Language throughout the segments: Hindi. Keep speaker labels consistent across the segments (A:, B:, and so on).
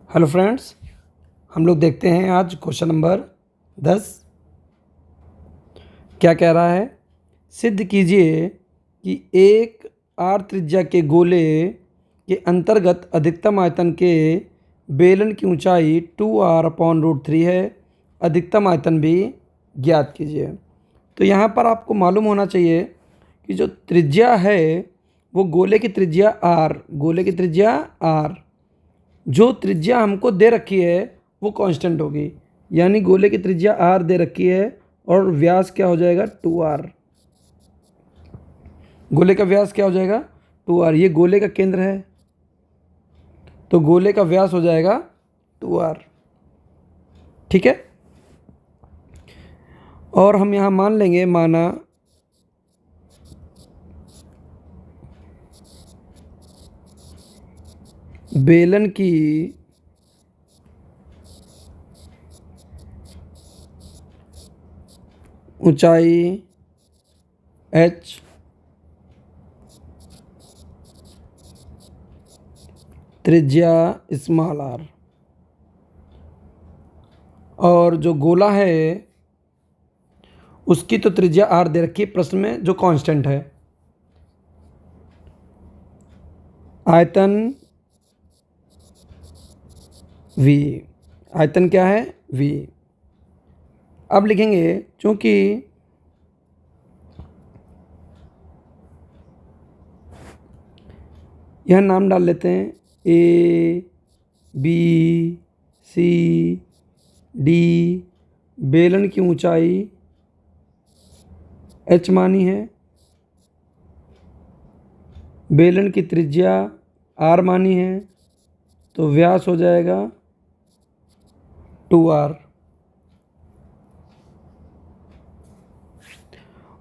A: हेलो फ्रेंड्स, हम लोग देखते हैं आज क्वेश्चन नंबर 10 क्या कह रहा है। सिद्ध कीजिए कि एक आर त्रिज्या के गोले के अंतर्गत अधिकतम आयतन के बेलन की ऊंचाई 2r/√3 है। अधिकतम आयतन भी ज्ञात कीजिए। तो यहाँ पर आपको मालूम होना चाहिए कि जो त्रिज्या है वो गोले की त्रिज्या r, जो त्रिज्या हमको दे रखी है वो कांस्टेंट होगी। यानी गोले की त्रिज्या r दे रखी है और व्यास क्या हो जाएगा 2r। गोले का व्यास क्या हो जाएगा 2r। ये गोले का केंद्र है तो गोले का व्यास हो जाएगा 2r। ठीक है। और हम यहाँ मान लेंगे, माना बेलन की ऊंचाई h, त्रिज्या स्मॉल r, और जो गोला है उसकी तो त्रिज्या r दे रखी है प्रश्न में, जो कांस्टेंट है। आयतन v, आयतन क्या है v। अब लिखेंगे, चूंकि यह नाम डाल लेते हैं A B C D, बेलन की ऊंचाई h मानी है, बेलन की त्रिज्या r मानी है, तो व्यास हो जाएगा 2r।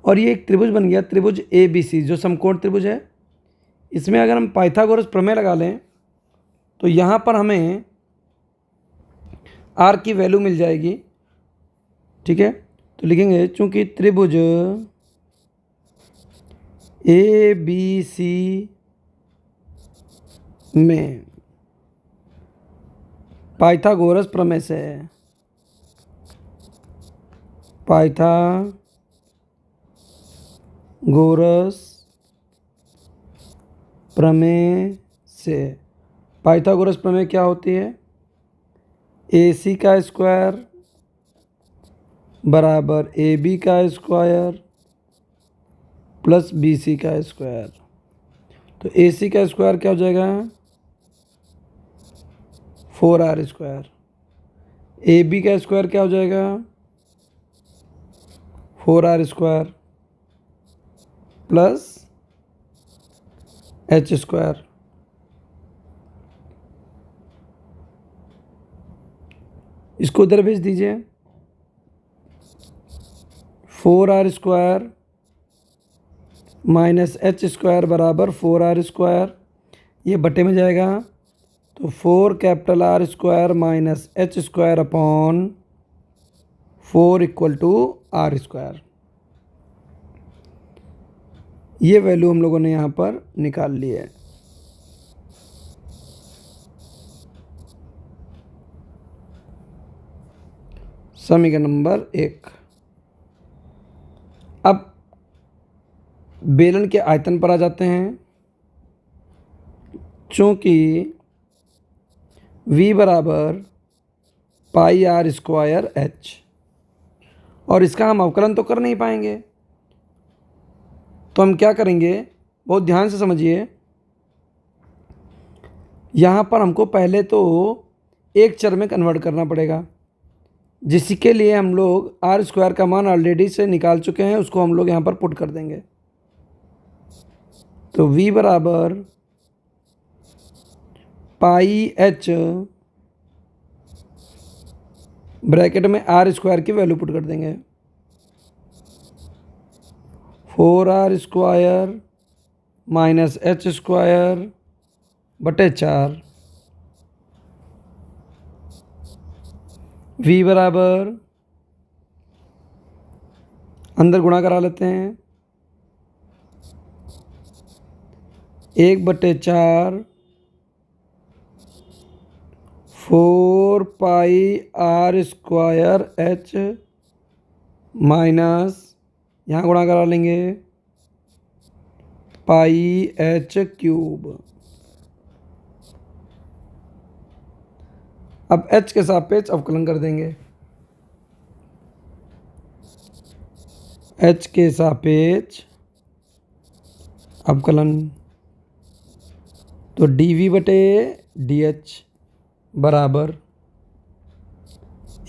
A: और ये एक त्रिभुज बन गया, त्रिभुज ABC जो समकोण त्रिभुज है। इसमें अगर हम पाइथागोरस प्रमेय लगा लें तो यहाँ पर हमें r की वैल्यू मिल जाएगी। ठीक है, तो लिखेंगे चूंकि त्रिभुज ABC में पाइथागोरस प्रमेय से पाइथागोरस प्रमेय क्या होती है, AC का स्क्वायर बराबर AB का स्क्वायर प्लस BC का स्क्वायर। तो AC का स्क्वायर क्या हो जाएगा 4r², AB का स्क्वायर क्या हो जाएगा 4r² प्लस h²। इसको उधर भेज दीजिए, 4r² माइनस h² बराबर 4r²। ये बटे में जाएगा तो 4R² minus h²/4 equal to r²। ये वैल्यू हम लोगों ने यहाँ पर निकाल ली है। समीकरण नंबर 1। अब बेलन के आयतन पर आ जाते हैं। चूंकि v बराबर πr²h, और इसका हम अवकलन तो कर नहीं पाएंगे, तो हम क्या करेंगे, बहुत ध्यान से समझिए। यहाँ पर हमको पहले तो एक चर में कन्वर्ट करना पड़ेगा, जिसके लिए हम लोग r² का मान ऑलरेडी से निकाल चुके हैं, उसको हम लोग यहाँ पर पुट कर देंगे। तो v बराबर πh ब्रैकेट में r² की वैल्यू पुट कर देंगे, 4r² माइनस h² बटे 4। v बराबर, अंदर गुणा करा लेते हैं, 1/4 4πr² h माइनस, यहाँ गुणा करा लेंगे, πh³। अब h के सापेक्ष अवकलन कर देंगे। h के सापेक्ष अवकलन, तो dv/dh बराबर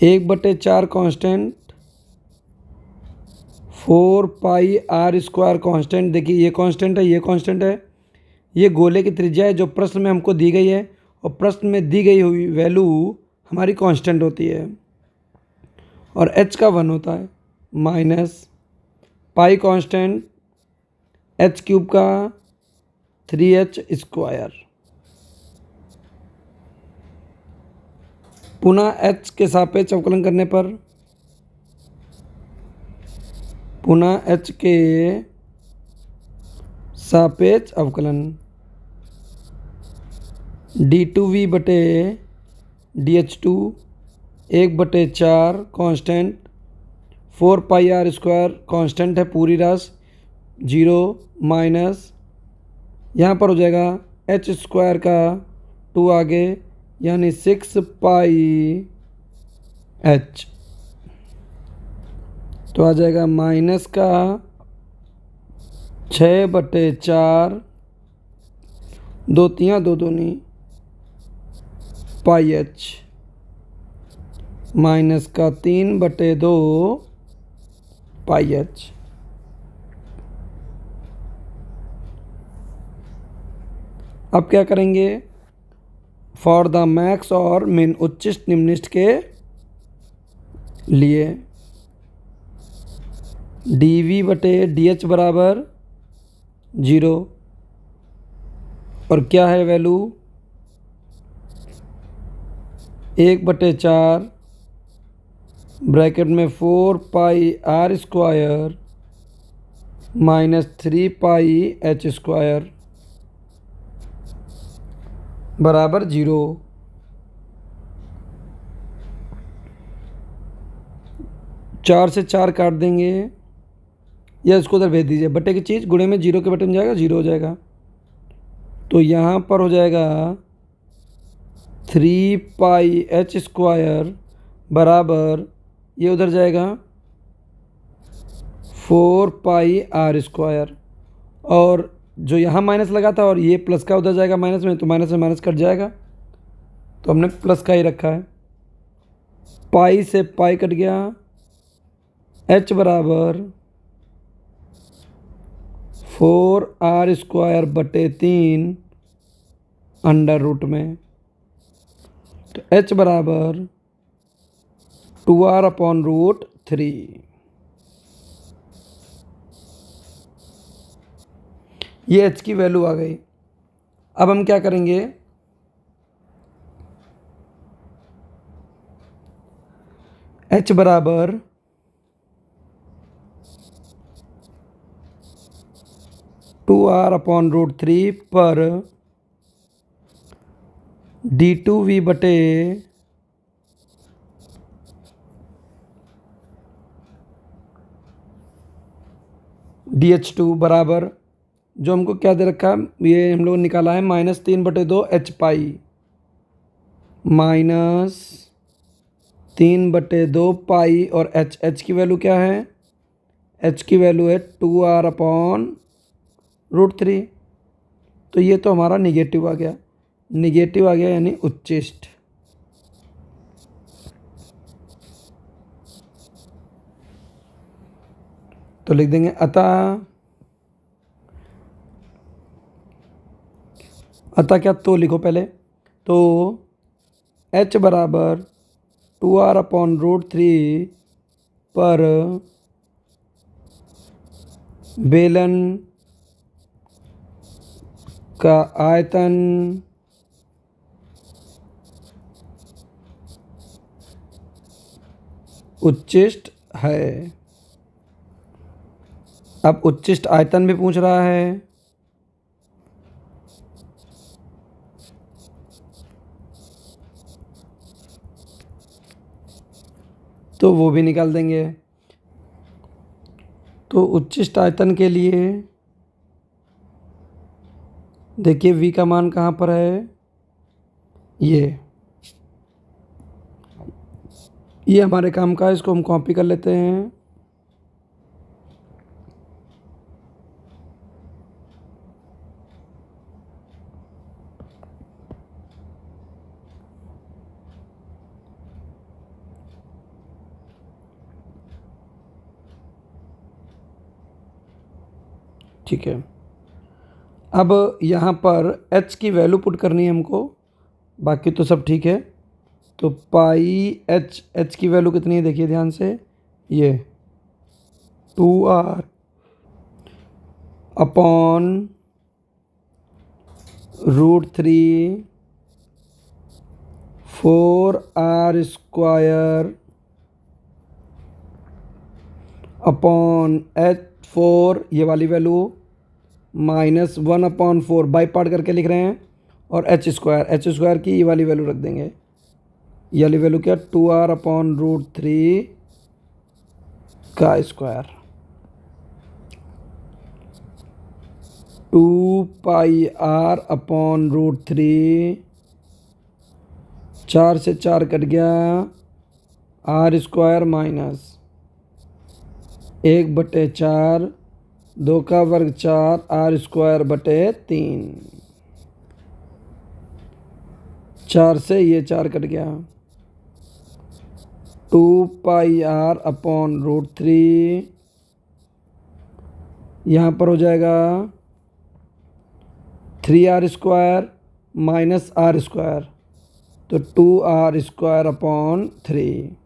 A: 1/4 कांस्टेंट, 4πr² कांस्टेंट। देखिए ये कांस्टेंट है, ये कांस्टेंट है, ये गोले की त्रिज्या है जो प्रश्न में हमको दी गई है, और प्रश्न में दी गई हुई वैल्यू हमारी कांस्टेंट होती है, और h का 1 होता है, माइनस पाई कांस्टेंट, h³ का 3h²। पुनः h के सापेक्ष अवकलन करने पर, पुनः h के सापेक्ष अवकलन, d2v/dh2 1/4 कांस्टेंट, 4πr² कांस्टेंट है पूरी राशि 0, माइनस यहाँ पर हो जाएगा h² का 2 आगे, यानी 6πh, तो आ जाएगा माइनस का 6/4, 2 तियाँ 2 दूनी πh, माइनस का 3/2 πh। अब क्या करेंगे, फॉर द मैक्स और मिन, उच्चिष्ट निम्निष्ट के लिए, dv/dh बराबर 0, और क्या है वैल्यू 1/4 ब्रैकेट में 4πr² माइनस 3πh² बराबर 0। चार से 4 काट देंगे, या इसको उधर भेज दीजिए, बटे की चीज़ गुणे में 0 के बटे में जाएगा, 0 हो जाएगा, तो यहाँ पर हो जाएगा 3πh² बराबर, ये उधर जाएगा 4πr², और जो यहाँ माइनस लगा था और ये प्लस का उधर जाएगा माइनस में, तो माइनस में माइनस कट जाएगा, तो हमने प्लस का ही रखा है। पाई से पाई कट गया, h बराबर 4r² / 3 अंडर रूट में, तो h बराबर 2r/√3। ये h की वैल्यू आ गई। अब हम क्या करेंगे, h बराबर 2r/√3 पर d2v/dh2 बराबर, जो हमको क्या दे रखा है, ये हम लोग निकाला है -3/2 h पाई, -3/2 पाई, और h की वैल्यू क्या है, h की वैल्यू है 2r/√3, तो ये तो हमारा निगेटिव आ गया, निगेटिव आ गया यानी उच्चिष्ट। तो लिख देंगे अतः क्या, तो लिखो पहले, तो h बराबर 2r/√3 पर बेलन का आयतन उच्चिष्ट है। अब उच्चिष्ट आयतन भी पूछ रहा है, तो वो भी निकाल देंगे। तो उच्चिष्ट आयतन के लिए देखिए v का मान कहाँ पर है, ये हमारे काम का है, इसको हम कॉपी कर लेते हैं। ठीक है, अब यहाँ पर h की वैल्यू पुट करनी है हमको, बाकी तो सब ठीक है। तो पाई h की वैल्यू कितनी है देखिए ध्यान से, ये 2r upon √3 4r² upon h4, ये वाली वैल्यू -1/4 बाई पार्ट करके लिख रहे हैं, और h² की ये वाली वैल्यू रख देंगे। ये वाली वैल्यू क्या, 2r अपॉन √3 का स्क्वायर, 2πr अपॉन √3, 4 से 4 कट गया, r² माइनस 1/4, 2 का वर्ग 4, r²/3, 4 से ये 4 कट गया, 2πr अपॉन √3, यहाँ पर हो जाएगा 3r² माइनस r², तो 2r² अपॉन 3,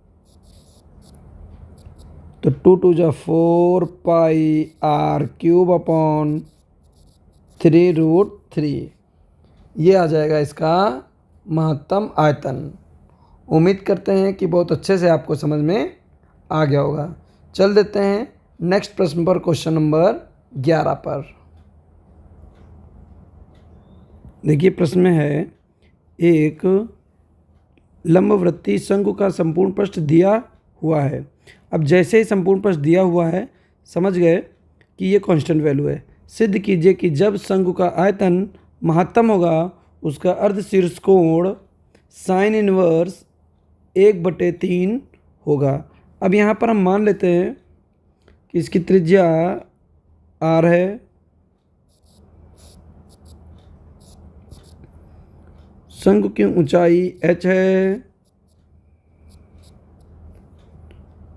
A: तो 2 × 4 πr³ अपॉन 3√3, ये आ जाएगा इसका महत्तम आयतन। उम्मीद करते हैं कि बहुत अच्छे से आपको समझ में आ गया होगा। चल देते हैं नेक्स्ट प्रश्न पर, क्वेश्चन नंबर 11 पर। देखिए प्रश्न में है, एक लंबवृत्तीय शंकु का संपूर्ण पृष्ठ दिया हुआ है। अब जैसे ही संपूर्ण पृष्ठ दिया हुआ है, समझ गए कि ये कांस्टेंट वैल्यू है। सिद्ध कीजिए कि जब शंकु का आयतन महत्तम होगा, उसका अर्धशीर्ष कोण साइन इनवर्स 1/3 होगा। अब यहाँ पर हम मान लेते हैं कि इसकी त्रिज्या r है, शंकु की ऊंचाई h है,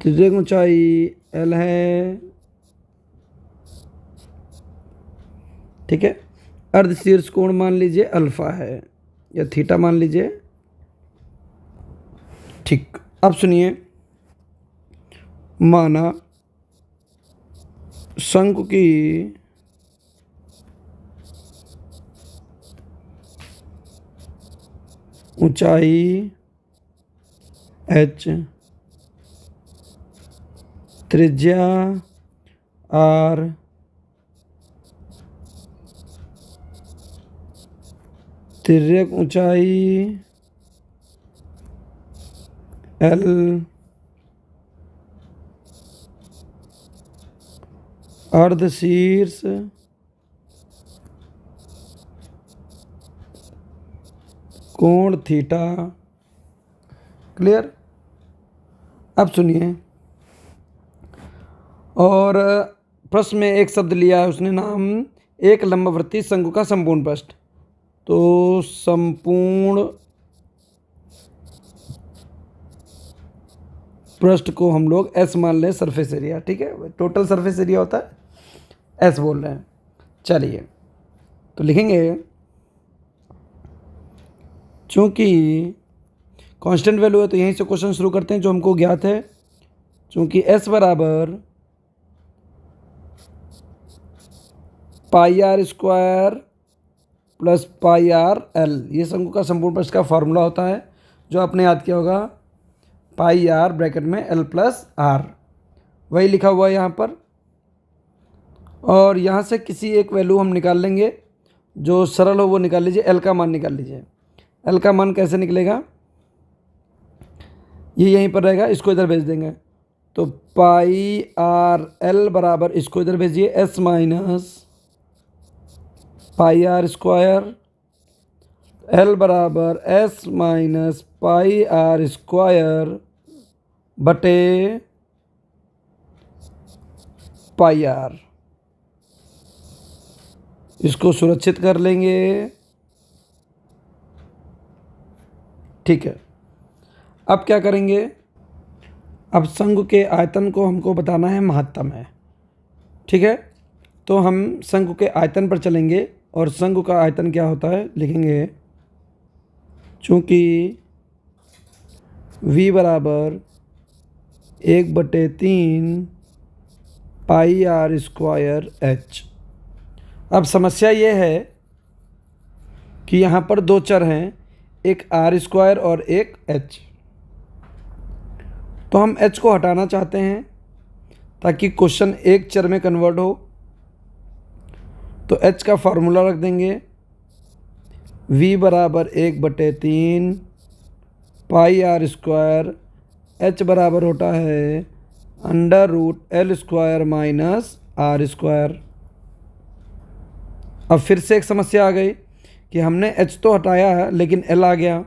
A: त्रिज्या की ऊंचाई l है। ठीक है, अर्धशीर्ष कोण मान लीजिए अल्फा है या थीटा मान लीजिए। ठीक, अब सुनिए, माना शंकु की ऊंचाई h, त्रिज्या r, तिर्यक ऊंचाई l, अर्धशीर्ष कोण थीटा। क्लियर? अब सुनिए, और प्रश्न में एक शब्द लिया है उसने नाम, एक लंबवृत्तीय शंकु का संपूर्ण पृष्ठ। तो संपूर्ण पृष्ठ को हम लोग S मान लें, सरफेस एरिया। ठीक है, टोटल सरफेस एरिया होता है, S बोल रहे हैं। चलिए तो लिखेंगे, चूँकि कांस्टेंट वैल्यू है तो यहीं से क्वेश्चन शुरू करते हैं जो हमको ज्ञात है। चूँकि S बराबर πr² प्लस πrl, ये शंकु का संपूर्ण पृष्ठ का फार्मूला होता है जो आपने याद किया होगा, πr ब्रैकेट में l प्लस r, वही लिखा हुआ है यहाँ पर। और यहाँ से किसी एक वैल्यू हम निकाल लेंगे, जो सरल हो वो निकाल लीजिए। l का मान निकाल लीजिए। l का मान कैसे निकलेगा, ये यहीं पर रहेगा, इसको इधर भेज देंगे। तो पाई आर एल बराबर, इसको इधर भेजिए, S minus pi are square, L बराबर S minus pi are square बटे पाई आर। इसको सुरक्षित कर लेंगे। ठीक है, अब क्या करेंगे, अब शंकु के आयतन को हमको बताना है महत्तम है। ठीक है, तो हम शंकु के आयतन पर चलेंगे और शंकु का आयतन क्या होता है लिखेंगे। चूँकि v बराबर 1/3 पाई आर स्क्वायर एच। अब समस्या ये है कि यहाँ पर दो चर हैं, एक आर स्क्वायर और एक एच। तो हम एच को हटाना चाहते हैं ताकि क्वेश्चन एक चर में कन्वर्ट हो। तो एच का फार्मूला रख देंगे, v बराबर 1/3 पाई आर स्क्वायर, एच बराबर होता है √L square minus r square. अब फिर से एक समस्या आ गई कि हमने h तो हटाया है लेकिन L आ गया।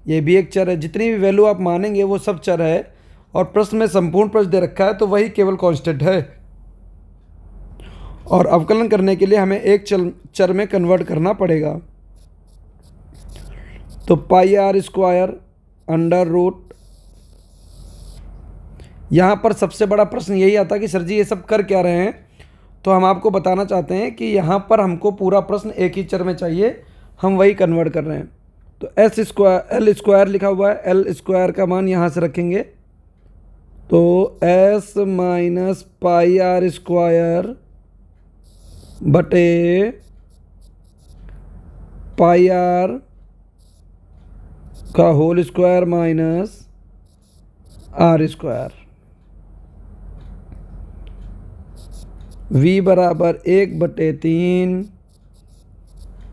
A: ये भी एक चर है, जितनी भी वैल्यू आप मानेंगे वो सब चर है, और प्रश्न में संपूर्ण प्रश्न दे रखा है तो वही केवल कांस्टेंट है। और अवकलन करने के लिए हमें एक चर में कन्वर्ट करना पड़ेगा। तो पाई आर स्क्वायर √, यहाँ पर सबसे बड़ा प्रश्न यही आता कि सर जी ये सब कर क्या रहे हैं। तो हम आपको बताना चाहते हैं कि यहाँ पर हमको पूरा प्रश्न एक ही चर में चाहिए, हम वही कन्वर्ट कर रहे हैं। तो एस स्क्वायर एल स्क्वायर लिखा हुआ है, एल स्क्वायर का मान यहाँ से रखेंगे। तो s minus pi are square बटे पाई आर का whole square minus r square. v बराबर 1/3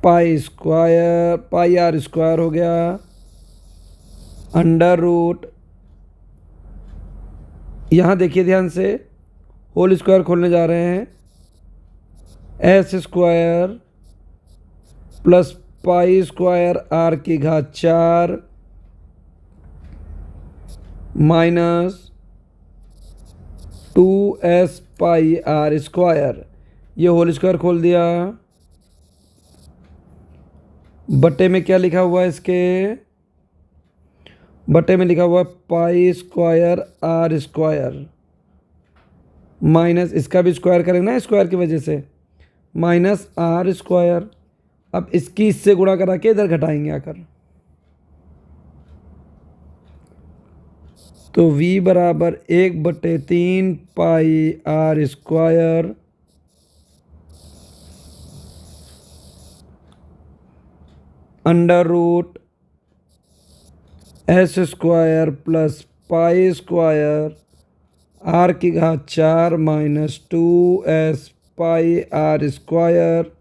A: pi square, pi are square हो गया, √ यहाँ देखिए ध्यान से, होल स्क्वायर खोलने जा रहे हैं, s square plus pi square are की घात 4 minus 2s pi are square. ये होल स्क्वायर खोल दिया, बटे में क्या लिखा हुआ है, इसके बटे में लिखा हुआ है pi square r square minus, इसका भी स्क्वायर करेंगे ना स्क्वायर की वजह से, माइनस आर स्क्वायर। अब इसकी इससे गुणा करा के इधर घटाएंगे आकर। तो v बराबर 1/3 pi are square √s square plus pi square are की घात 4 minus 2s pi are square,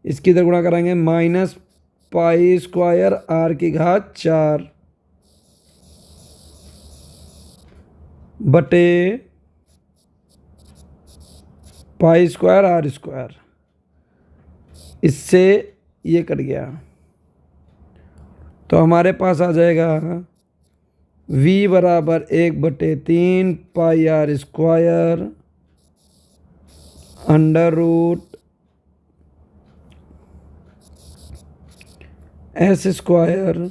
A: इसकी इधर गुणा कराएंगे, माइनस पाई स्क्वायर आर की घात 4 बटे पाई स्क्वायर आर स्क्वायर। इससे ये कट गया, तो हमारे पास आ जाएगा v बराबर 1/3 pi are square √s square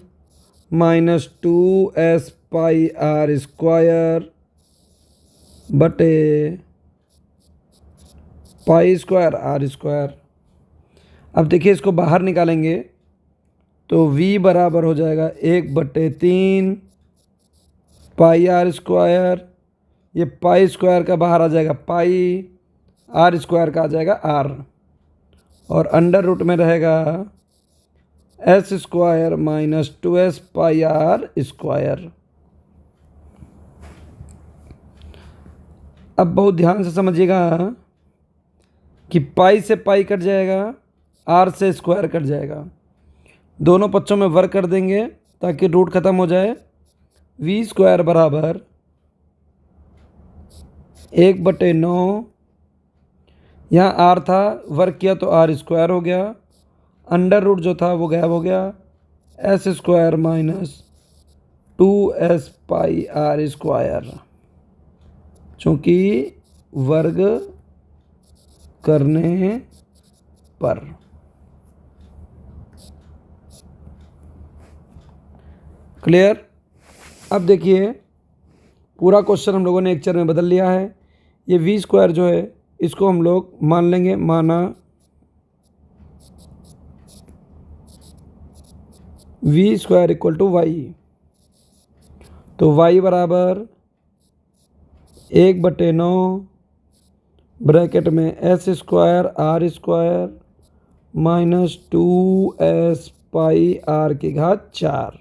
A: minus 2s pi are square बटे पाई स्क्वायर आर स्क्वायर। अब देखिए इसको बाहर निकालेंगे तो v बराबर हो जाएगा 1/3 पाई आर स्क्वायर, ये पाई स्क्वायर का बाहर आ जाएगा पाई, आर स्क्वायर का आ जाएगा आर, और अंडर रूट में रहेगा s square minus 2s pi are square. अब बहुत ध्यान से समझिएगा कि पाई से पाई कट जाएगा, आर से स्क्वायर कट जाएगा, दोनों पक्षों में वर्ग कर देंगे ताकि रूट ख़त्म हो जाए। वी स्क्वायर बराबर 1/9, यहाँ आर था, वर्क किया तो आर स्क्वायर हो गया, अंडर रूट जो था वो गायब हो गया, S square minus 2s πr², चूँकि वर्ग करने पर। क्लियर। अब देखिए पूरा क्वेश्चन हम लोगों ने एक चर में बदल लिया है। ये वी स्क्वायर जो है इसको हम लोग मान लेंगे, माना v square equal to y, तो वाई बराबर 1/9 ब्रैकेट में s square r square minus 2s πr²।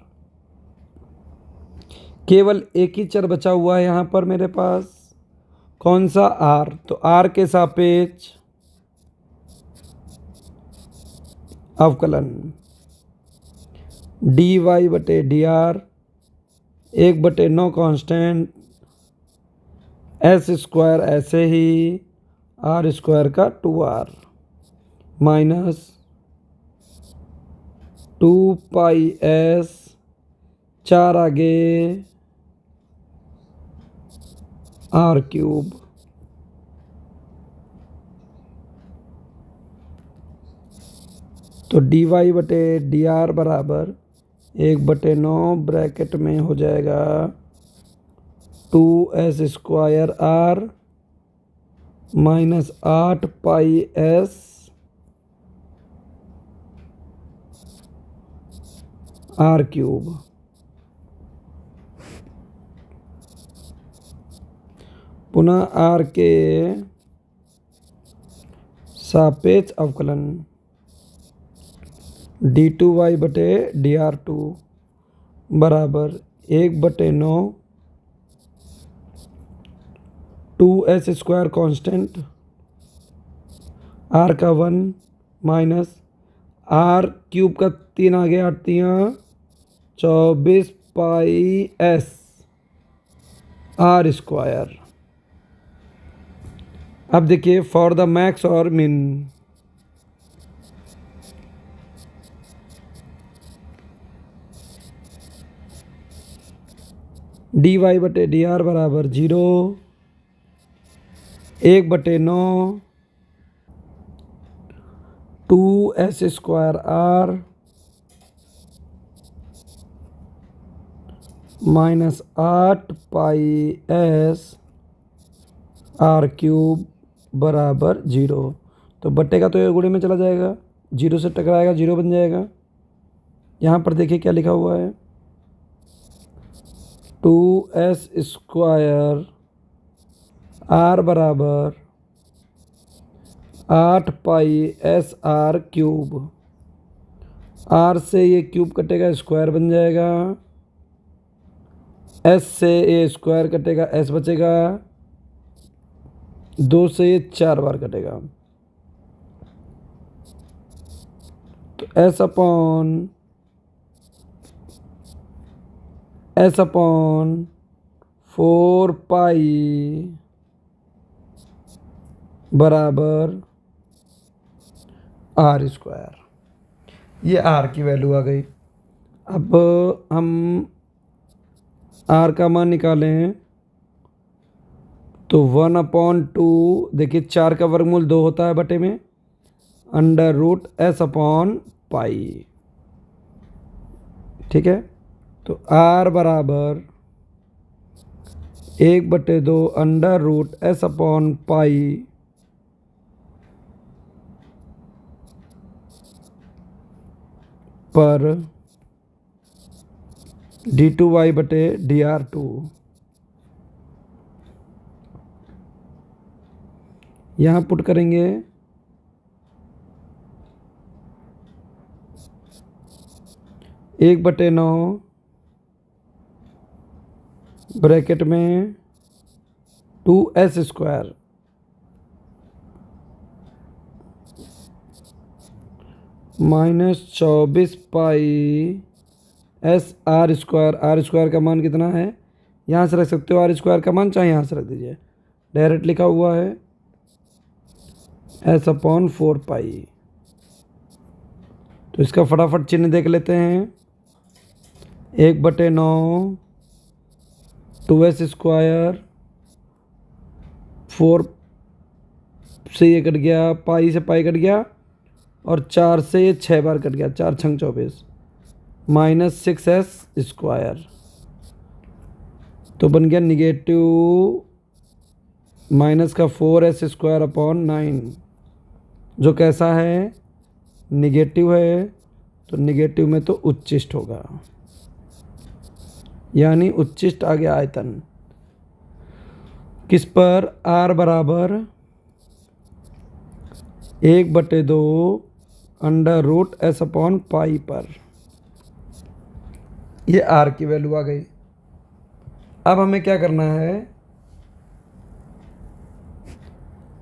A: केवल एक ही चर बचा हुआ है यहाँ पर मेरे पास, कौन सा? आर। तो आर के सापेक्ष अवकलन dy/dr 1/9 कांस्टेंट, एस स्क्वायर ऐसे ही, आर स्क्वायर का 2r माइनस 2πs, 4 आगे r³। तो dy/dr बराबर 1/9 ब्रैकेट में हो जाएगा 2s square r minus 8πs r³। पुनः r के सापेक्ष अवकलन d2y/dr2 बराबर 1/9 2s स्क्वायर कांस्टेंट, r का 1 माइनस r³ का 3 आ गया, 8 24πs r²। अब देखिए फॉर द मैक्स और मिन, dy/dr बराबर 0, 1/9 2s square r minus 8πs r³ बराबर 0। तो बट्टे का तो ये गुणे में चला जाएगा, 0 से टकराएगा, 0 बन जाएगा। यहाँ पर देखिए क्या लिखा हुआ है, 2s स्क्वायर r बराबर 8πs r³। r से ये क्यूब कटेगा, स्क्वायर बन जाएगा, s से ये स्क्वायर कटेगा, s बचेगा, 2 से ये 4 बार कटेगा, तो s/4π बराबर r²। ये r की वैल्यू आ गई। अब हम r का मान निकालें तो 1/2, देखिए 4 का वर्गमूल 2 होता है बटे में, √s/π। ठीक है, तो r बराबर 1/2 √s/π पर d2y/dr2। यहाँ पुट करेंगे, एक बटे 9 ब्रैकेट में 2s square minus 24π S R square का मान कितना है, यहाँ से रख सकते हो आर स्क्वायर का मान, चाहे यहाँ से रख दीजिए, डायरेक्ट लिखा हुआ है एस अपॉन 4 पाई। तो इसका फटाफट चिन्ह देख लेते हैं। 1/9 2s स्क्वायर, 4 से ये कट गया, पाई से पाई कट गया, और 4 से ये 6 बार कट गया, 4 छंग 24, माइनस 6s स्क्वायर। तो बन गया निगेटिव माइनस का 4s स्क्वायर अपॉन 9, जो कैसा है, निगेटिव है। तो निगेटिव में तो उच्चिष्ट होगा, यानी उच्चिष्ट आ गया आयतन किस पर, r बराबर 1/2 under root s upon pi पर। ये r की वैल्यू आ गई। अब हमें क्या करना है,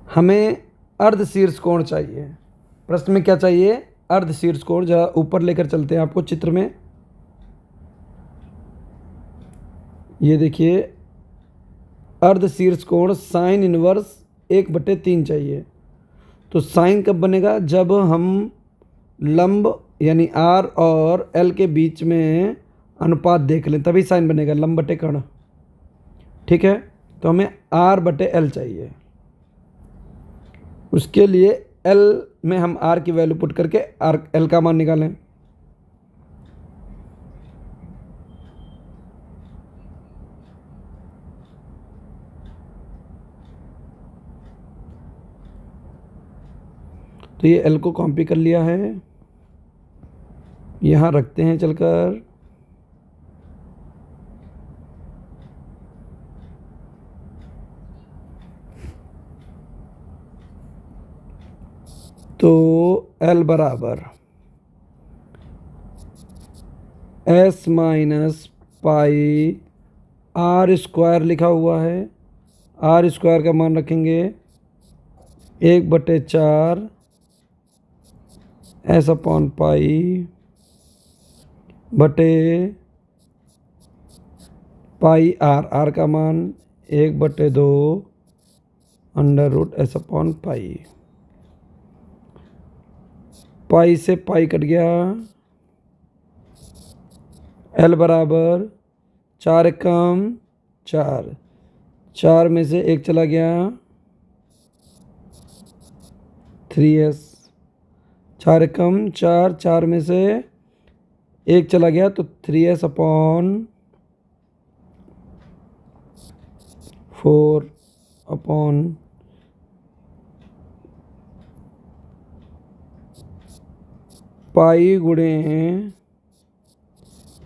A: हमें अर्धशीर्ष कोण चाहिए। प्रश्न में क्या चाहिए, अर्धशीर्ष कोण। जरा ऊपर लेकर चलते हैं आपको चित्र में। ये देखिए अर्धशीर्ष कोण साइन इनवर्स 1/3 चाहिए। तो साइन कब बनेगा, जब हम लंब यानी आर और एल के बीच में अनुपात देख लें, तभी साइन बनेगा, लंब बटे कर्ण। ठीक है, तो हमें r/l चाहिए। उसके लिए l में हम r की वैल्यू पुट करके l का मान निकालें। तो ये l को कॉपी कर लिया है, यहाँ रखते हैं चलकर। तो l बराबर s minus pi r square लिखा हुआ है। r स्क्वायर का मान रखेंगे 1/4 s अपॉन पाई बटे पाई r का मान 1/2 under root s upon pi. Pi से पाई कट गया, l बराबर 4 एकम 4, 4 में से 1 चला गया 3s, 4 एकम 4, 4 में से 1 चला गया तो 3s अपॉन 4 अपॉन पाई गुणे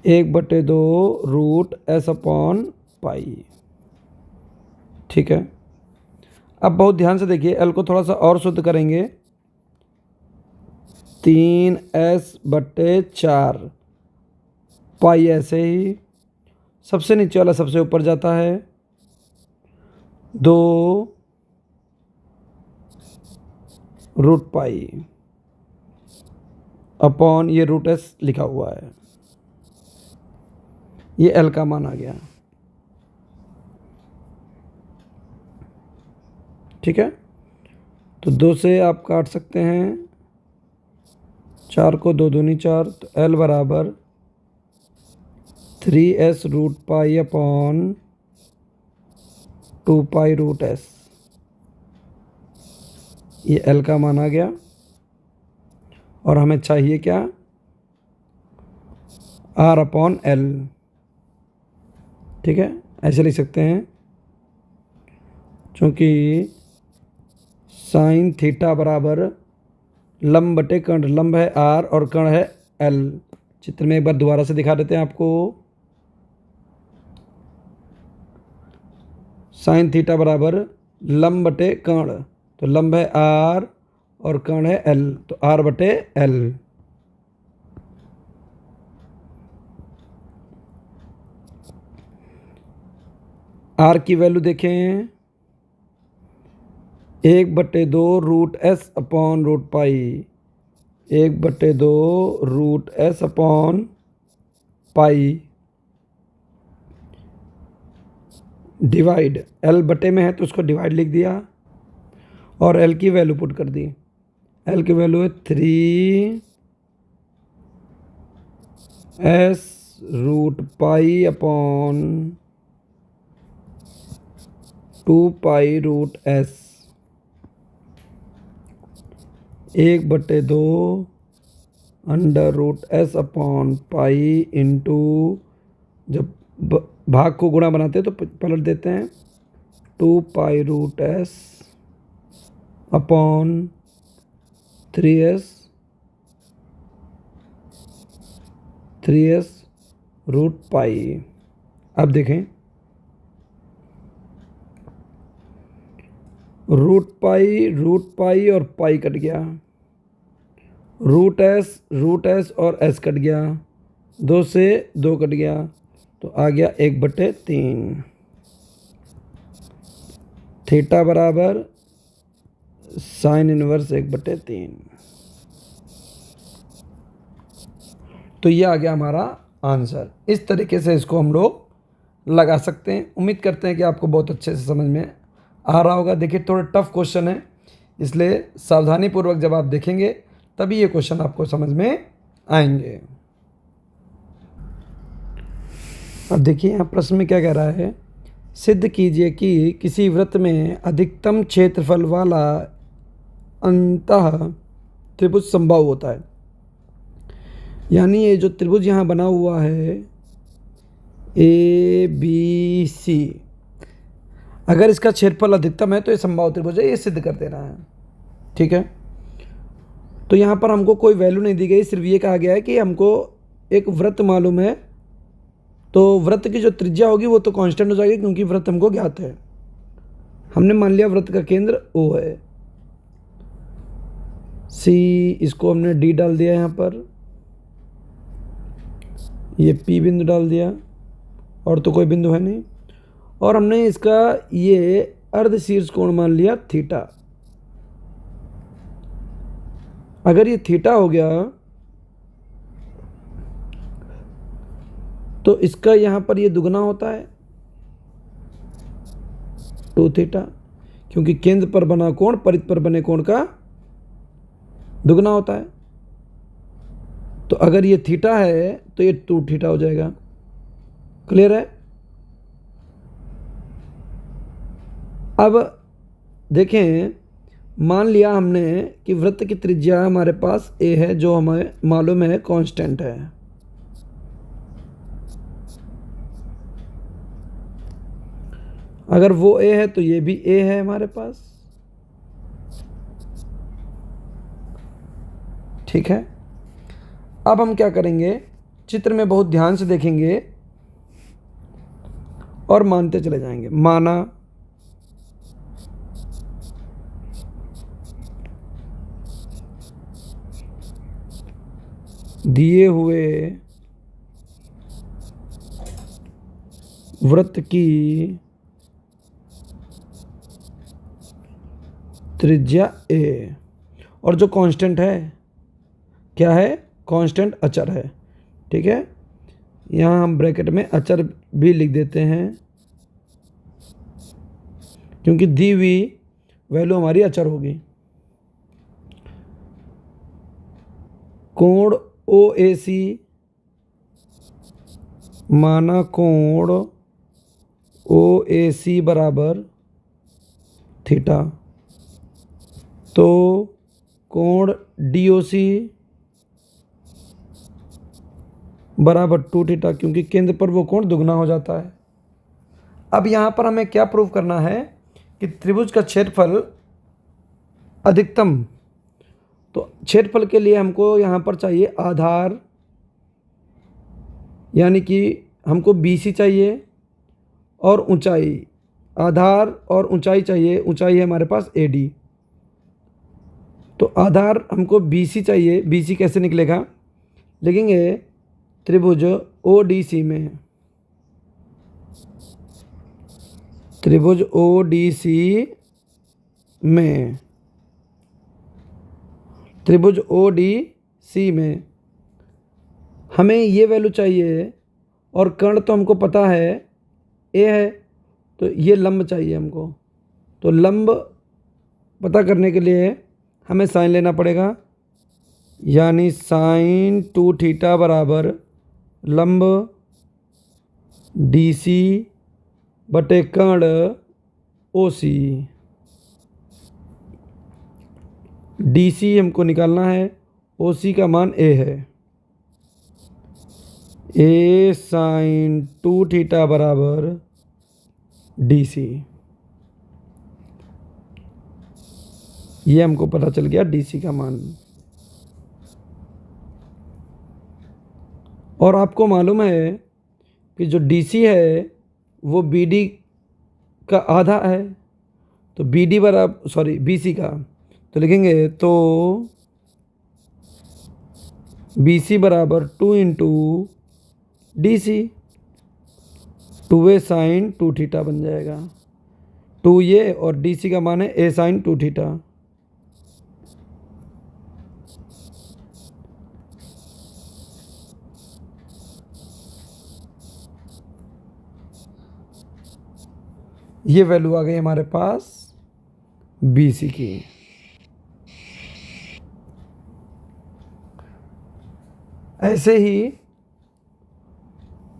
A: 1/2 रूट s अपॉन पाई। ठीक है, अब बहुत ध्यान से देखिए, l को थोड़ा सा और शुद्ध करेंगे। 3s/4 पाई ऐसे ही, सबसे नीचे वाला सबसे ऊपर जाता है, 2 रूट पाई अपॉन ये रूट s लिखा हुआ है। ये l का मान आ गया। ठीक है, तो 2 से आप काट सकते हैं, 4 को 2 दूनी 4, तो l बराबर 3s root pi upon 2 pi root s। ये l का मान आ गया। और हमें चाहिए क्या, r अपॉन l। ठीक है, ऐसे लिख सकते हैं, चूँकि साइन थीटा बराबर लंब बटे कर्ण, लंब है r और कर्ण है l। चित्र में एक बार दोबारा से दिखा देते हैं आपको। साइन थीटा बराबर लंब बटे कर्ण, तो लंब है r और कर्ण है l, तो r/l। r की वैल्यू देखें, 1/2 root s upon root pi, 1/2 root s upon pi divide, L बटे में है तो उसको डिवाइड लिख दिया और एल की वैल्यू पुट कर दी। एल की वैल्यू है 3s√π/2π√s 1/2 √s/पाई इंटू, जब भाग को गुणा बनाते हैं तो पलट देते हैं, 2π√s/3s√π। अब देखें, √π और पाई कट गया, √s और s कट गया, 2 से 2 कट गया तो आ गया 1/3। थीटा बराबर साइन इनवर्स 1/3। तो ये आ गया हमारा आंसर। इस तरीके से इसको हम लोग लगा सकते हैं। उम्मीद करते हैं कि आपको बहुत अच्छे से समझ में आ रहा होगा। देखिए थोड़ा टफ क्वेश्चन है, इसलिए सावधानीपूर्वक जब आप देखेंगे तभी ये क्वेश्चन आपको समझ में आएंगे। अब देखिए यहाँ प्रश्न में क्या कह रहा है, सिद्ध कीजिए कि किसी वृत्त में अधिकतम क्षेत्रफल वाला अंतः त्रिभुज संभव होता है। यानी ये जो त्रिभुज यहाँ बना हुआ है ABC, अगर इसका क्षेत्रफल अधिकतम है तो ये संभव त्रिभुज है, ये सिद्ध कर देना है। ठीक है, तो यहाँ पर हमको कोई वैल्यू नहीं दी गई, सिर्फ ये कहा गया है कि हमको एक वृत्त मालूम है, तो वृत्त की जो त्रिज्या होगी वो तो कांस्टेंट हो जाएगी क्योंकि वृत्त हमको ज्ञात है। हमने मान लिया वृत्त का केंद्र O है, C, इसको हमने D डाल दिया यहाँ पर, ये P बिंदु डाल दिया और तो कोई बिंदु है नहीं, और हमने इसका ये अर्धशीर्ष कोण मान लिया थीटा। अगर ये थीटा हो गया तो इसका यहाँ पर ये दुगना होता है 2 थीटा, क्योंकि केंद्र पर बना कोण परिध पर बने कोण का दुगना होता है। तो अगर ये थीटा है तो ये 2 थीटा हो जाएगा। क्लियर है? अब देखें, मान लिया हमने कि वृत्त की त्रिज्या हमारे पास a है जो हमें मालूम है कांस्टेंट है। अगर वो a है तो ये भी a है हमारे पास। ठीक है, अब हम क्या करेंगे, चित्र में बहुत ध्यान से देखेंगे और मानते चले जाएंगे। माना दिए हुए वृत्त की त्रिज्या a और जो कांस्टेंट है क्या है, कांस्टेंट अचर है। ठीक है, यहाँ हम ब्रैकेट में अचर भी लिख देते हैं क्योंकि दी हुई वैल्यू हमारी अचर होगी। कोण OAC, माना कोण OAC बराबर थीटा, तो कोण DOC बराबर 2 थीटा, क्योंकि केंद्र पर वो कोण दुगना हो जाता है। अब यहाँ पर हमें क्या प्रूव करना है कि त्रिभुज का क्षेत्रफल अधिकतम, तो क्षेत्रफल के लिए हमको यहाँ पर चाहिए आधार, यानी कि हमको BC चाहिए, और ऊंचाई, आधार और ऊंचाई चाहिए, ऊंचाई है हमारे पास AD। तो आधार हमको BC चाहिए, BC कैसे निकलेगा, लिखेंगे त्रिभुज ODC में, त्रिभुज ODC में, त्रिभुज ODC में हमें ये वैल्यू चाहिए और कर्ण तो हमको पता है ए है, तो ये लंब चाहिए हमको। तो लंब पता करने के लिए हमें साइन लेना पड़ेगा, यानी साइन 2 थीटा बराबर लंब डी सी बटे कर्ण ओ सी। डी सी हमको निकालना है, ओ सी का मान ए है। ए साइन 2 थीटा बराबर डी सी, ये हमको पता चल गया डी सी का मान। और आपको मालूम है कि जो डी सी है वो बी डी का आधा है, तो बी डी बराबर सॉरी बी सी का, तो लिखेंगे तो बी सी बराबर 2 into D C, 2a sine 2 theta बन जाएगा। 2 ये और डी सी का मान है a साइन 2 थीटा। ये वैल्यू आ गई हमारे पास बी सी की। ऐसे ही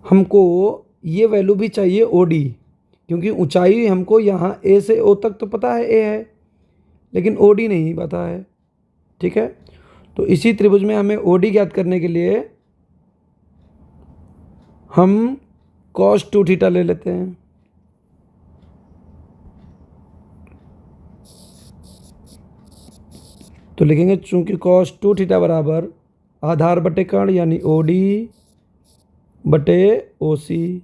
A: हमको ये वैल्यू भी चाहिए ओ डी, क्योंकि ऊंचाई हमको यहाँ ए से ओ तक तो पता है ए है, लेकिन ओ डी नहीं पता है। ठीक है, तो इसी त्रिभुज में हमें ओ डी ज्ञात करने के लिए हम cos 2 थीटा ले लेते हैं। तो लिखेंगे चूंकि cos 2 थीटा बराबर आधार बटे कर्ण यानी ओ डी बटे ओ सी,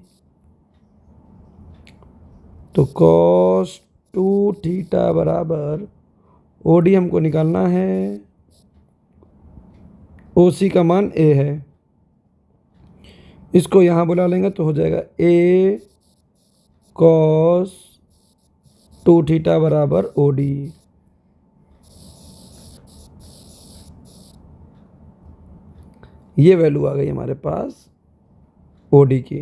A: तो cos 2 थीटा बराबर ओ डी हमको निकालना है, ओ सी का मान ए है। इसको यहाँ बुला लेंगे तो हो जाएगा ए cos 2 थीटा बराबर ओ डी। ये वैल्यू आ गई हमारे पास ओ डी की।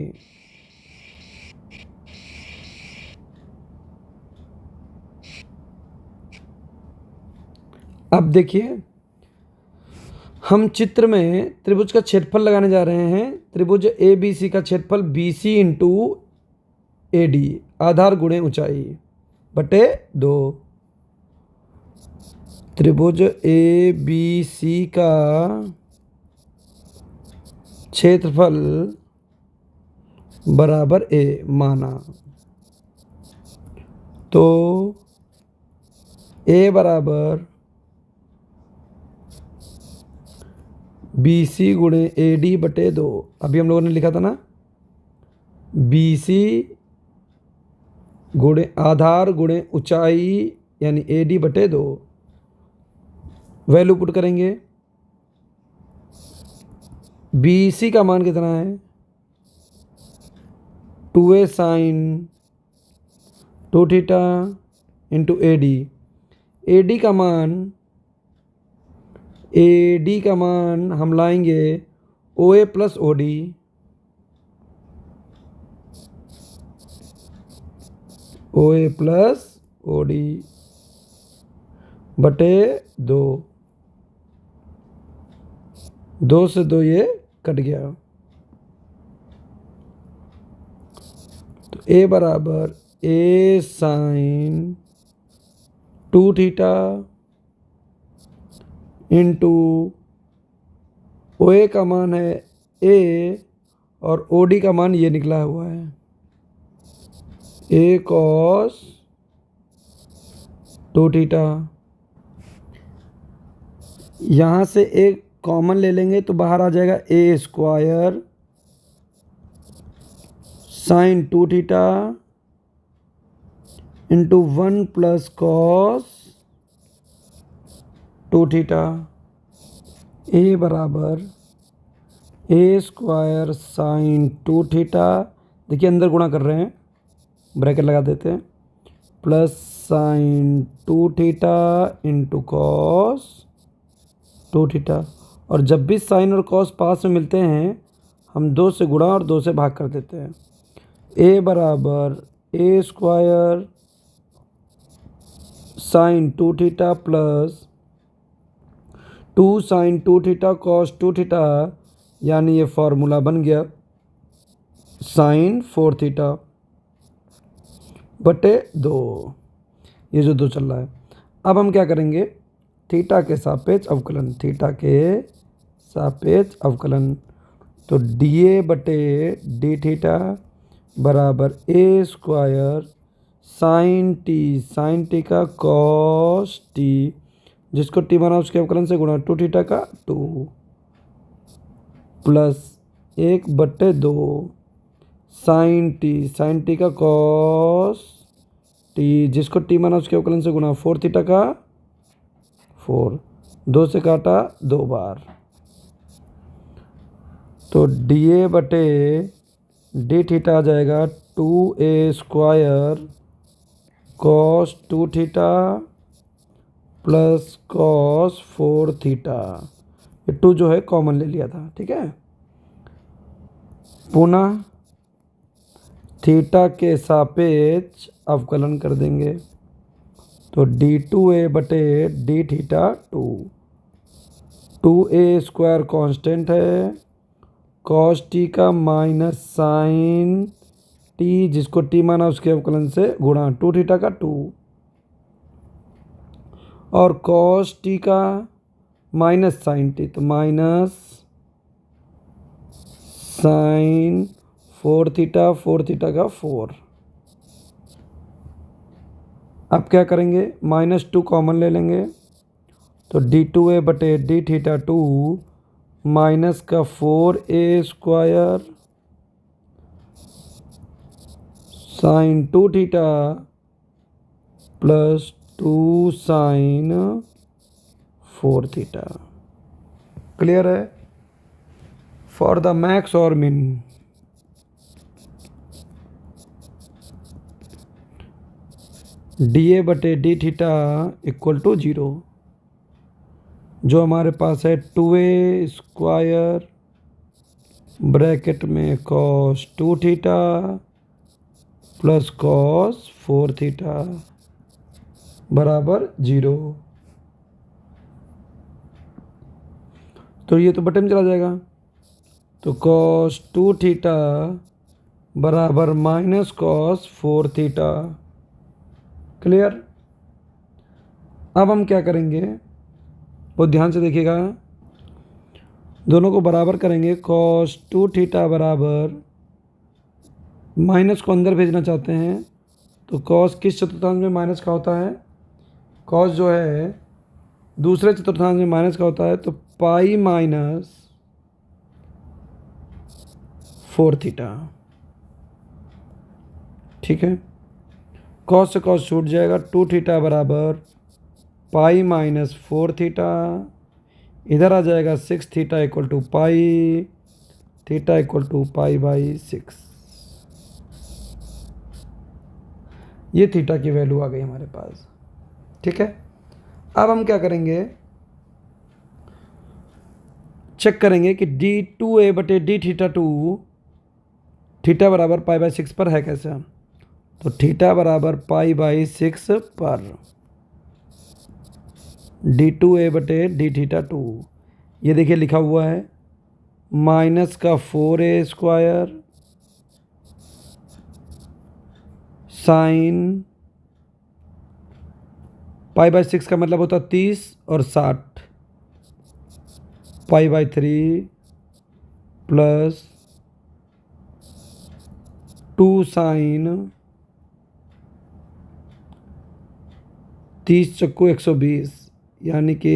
A: अब देखिए, हम चित्र में त्रिभुज का क्षेत्रफल लगाने जा रहे हैं। त्रिभुज ए बी सी का क्षेत्रफल B C into A D, आधार गुणे ऊंचाई बटे 2। त्रिभुज ए बी सी का क्षेत्रफल बराबर ए माना, तो ए बराबर बी सी गुणे ए डी बटे 2। अभी हम लोगों ने लिखा था ना, बी सी गुणे आधार गुणे ऊंचाई यानी ए डी बटे 2। वैल्यू पुट करेंगे, बी सी का मान कितना है 2a sine 2 theta into A D का मान हम लाएंगे O A plus O D, O A plus O D बटे 2। 2 से 2 ये कट गया, तो ए बराबर ए साइन 2 थीटा इंटू ओ ए का मान है ए और ओ डी का मान ये निकला हुआ है ए कॉस 2 थीटा। यहाँ से एक कॉमन ले लेंगे तो बाहर आ जाएगा A square sine 2 theta into 1 plus cos 2 theta. A बराबर ए स्क्वायर साइन 2 थीटा, देखिए अंदर गुणा कर रहे हैं, ब्रैकेट लगा देते हैं, plus sign 2 theta into cos 2 theta. और जब भी साइन और कॉस पास में मिलते हैं हम 2 से गुणा और 2 से भाग कर देते हैं। a बराबर a square sine 2 theta plus 2 sine 2 theta cos 2 theta, यानी ये फार्मूला बन गया साइन 4 थीटा बटे 2। ये जो 2 चल रहा है, अब हम क्या करेंगे, थीटा के सापेक्ष अवकलन, थीटा के सापेक्ष अवकलन। तो dA बटे डी थीटा बराबर a स्क्वायर साइन टी का कॉस टी, जिसको टी माना उसके अवकलन से गुणा 2 थीटा का 2 प्लस 1 बटे 2 साइन टी का कॉस टी, जिसको टी माना उसके अवकलन से गुणा 4 थीटा का 4, 2 से काटा 2 बार। तो dA बटे डी थीटा आ जाएगा 2a square cos 2 theta plus cos 4 theta. ये 2 जो है कॉमन ले लिया था, ठीक है। पुनः थीटा के सापेक्ष अवकलन कर देंगे। तो d2a बटे D theta 2a square constant है, कॉस टी का माइनस साइन टी, जिसको टी माना उसके अवकलन से गुणा 2 थीटा का 2, और कॉस टी का माइनस साइन टी, तो माइनस साइन 4 थीटा का 4। अब क्या करेंगे, -2 कॉमन ले लेंगे। तो d2a बटे डी थीटा 2 माइनस का 4a square sine 2 theta plus 2 sine 4 theta. Clear है। फॉर द मैक्स और मिन, dA बटे डी थीटा इक्वल टू 0, जो हमारे पास है 2a स्क्वायर ब्रैकेट में cos 2 theta plus cos 4 theta बराबर 0। तो ये तो बटे में चला जाएगा, तो कॉस 2 थीटा बराबर माइनस कॉस 4 थीटा। क्लियर। अब हम क्या करेंगे, वो ध्यान से देखिएगा, दोनों को बराबर करेंगे। कॉस 2 थीटा बराबर, माइनस को अंदर भेजना चाहते हैं, तो कॉस किस चतुर्थांश में माइनस का होता है, कॉस जो है दूसरे चतुर्थांश में माइनस का होता है, तो पाई माइनस 4 थीटा। ठीक है, कॉस से कॉस छूट जाएगा, 2 थीटा बराबर पाई माइनस 4 थीटा, इधर आ जाएगा 6 theta equal to pi, theta equal to pi by 6। ये थीटा की वैल्यू आ गई हमारे पास। ठीक है, अब हम क्या करेंगे, चेक करेंगे कि d2a बटे डी थीटा 2 थीटा बराबर पाई बाई 6 पर है कैसे। तो थीटा बराबर पाई बाई 6 पर d2a बटे डी थीटा 2, ये देखिए लिखा हुआ है माइनस का 4a square sine pi by 6 का मतलब होता 30 और 60, पाई बाई 3 प्लस 2 साइन 30 चक्कू 120, यानी कि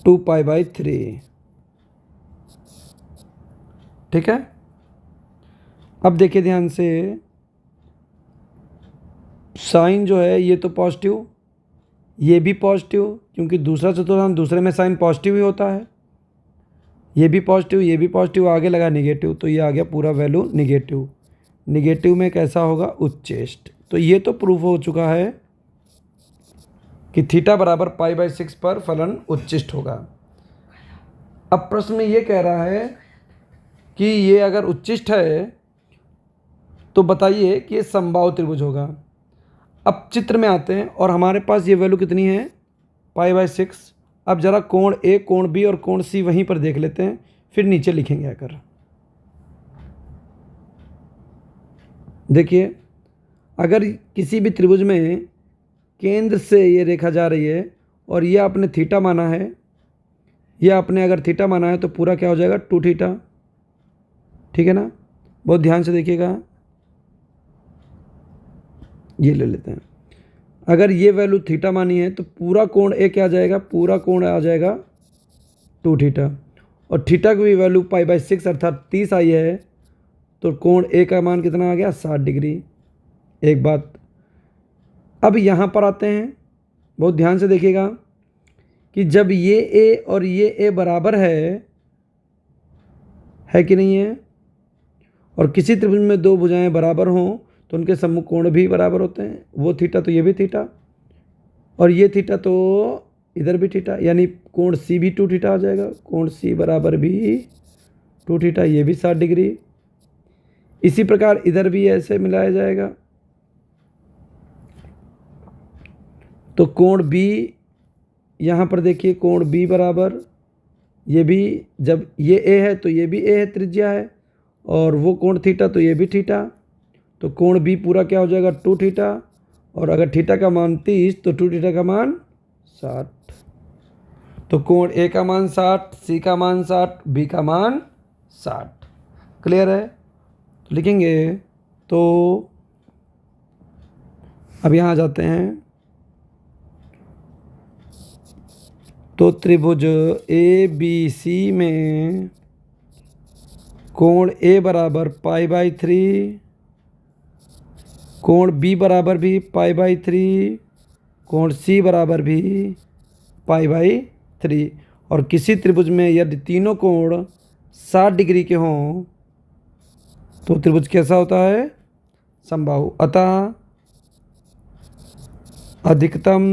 A: 2 पाई बाई 3। ठीक है, अब देखिए ध्यान से, साइन जो है ये तो पॉजिटिव, ये भी पॉजिटिव, क्योंकि दूसरा चतुर्थांश दूसरे में साइन पॉजिटिव ही होता है, ये भी पॉजिटिव, ये भी पॉजिटिव, आगे लगा निगेटिव, तो ये आ गया पूरा वैल्यू निगेटिव। निगेटिव में कैसा होगा, उच्चेष्ट। तो ये तो प्रूफ हो चुका है कि थीटा बराबर π/6 पर फलन उच्चिष्ट होगा। अब प्रश्न में ये कह रहा है कि ये अगर उच्चिष्ट है तो बताइए कि ये समबाहु त्रिभुज होगा। अब चित्र में आते हैं और हमारे पास ये वैल्यू कितनी है, π/6। अब ज़रा कोण ए, कोण बी और कोण सी वहीं पर देख लेते हैं, फिर नीचे लिखेंगे आकर। देखिए, अगर किसी भी त्रिभुज में केंद्र से ये रेखा जा रही है और ये आपने थीटा माना है, यह आपने अगर थीटा माना है तो पूरा क्या हो जाएगा, 2 थीटा। ठीक है ना, बहुत ध्यान से देखिएगा। ये ले लेते हैं, अगर ये वैल्यू थीटा मानी है तो पूरा कोण ए क्या आ जाएगा, पूरा कोण आ जाएगा 2 थीटा। और थीटा की भी वैल्यू π/6 अर्थात 30 आई है, तो कोण ए का मान कितना आ गया, 60 डिग्री। एक बात। अब यहाँ पर आते हैं, बहुत ध्यान से देखिएगा कि जब ये ए और ये ए बराबर है कि नहीं है, और किसी त्रिभुज में दो भुजाएं बराबर हों तो उनके सम्मुख कोण भी बराबर होते हैं। वो थीटा तो ये भी थीटा, और ये थीटा तो इधर भी थीटा, यानी कोण सी भी 2 थीटा आ जाएगा। कोण सी बराबर भी 2 थीटा, ये भी 60 डिग्री। इसी प्रकार इधर भी ऐसे मिलाया जाएगा, तो कोण बी, यहाँ पर देखिए कोण बी बराबर, ये भी जब ये ए है तो ये भी ए है, त्रिज्या है, और वो कोण थीटा तो ये भी थीटा, तो कोण बी पूरा क्या हो जाएगा, 2 थीटा। और अगर थीटा का मान 30 तो 2 थीटा का मान 60। तो कोण ए का मान 60, सी का मान 60, बी का मान 60। क्लियर है? तो लिखेंगे, तो अब यहाँ जाते हैं, तो त्रिभुज ए बी सी में कोण ए बराबर π/3, कोण बी बराबर भी π/3, कोण सी बराबर भी π/3। और किसी त्रिभुज में यदि तीनों कोण 60 डिग्री के हों तो त्रिभुज कैसा होता है, समबाहु। अतः अधिकतम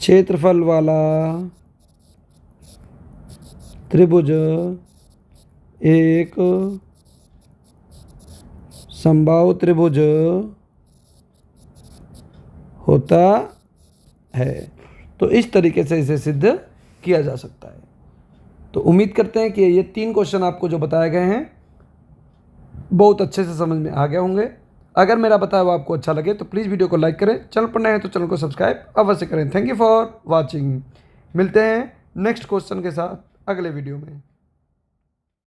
A: क्षेत्रफल वाला त्रिभुज एक समबाहु त्रिभुज होता है। तो इस तरीके से इसे सिद्ध किया जा सकता है। तो उम्मीद करते हैं कि ये 3 क्वेश्चन आपको जो बताए गए हैं बहुत अच्छे से समझ में आ गए होंगे। अगर मेरा बताया हुआ आपको अच्छा लगे तो प्लीज़ वीडियो को लाइक करें, चैनल पर नए हैं तो चैनल को सब्सक्राइब अवश्य करें। Thank you for watching. मिलते हैं नेक्स्ट क्वेश्चन के साथ अगले वीडियो में।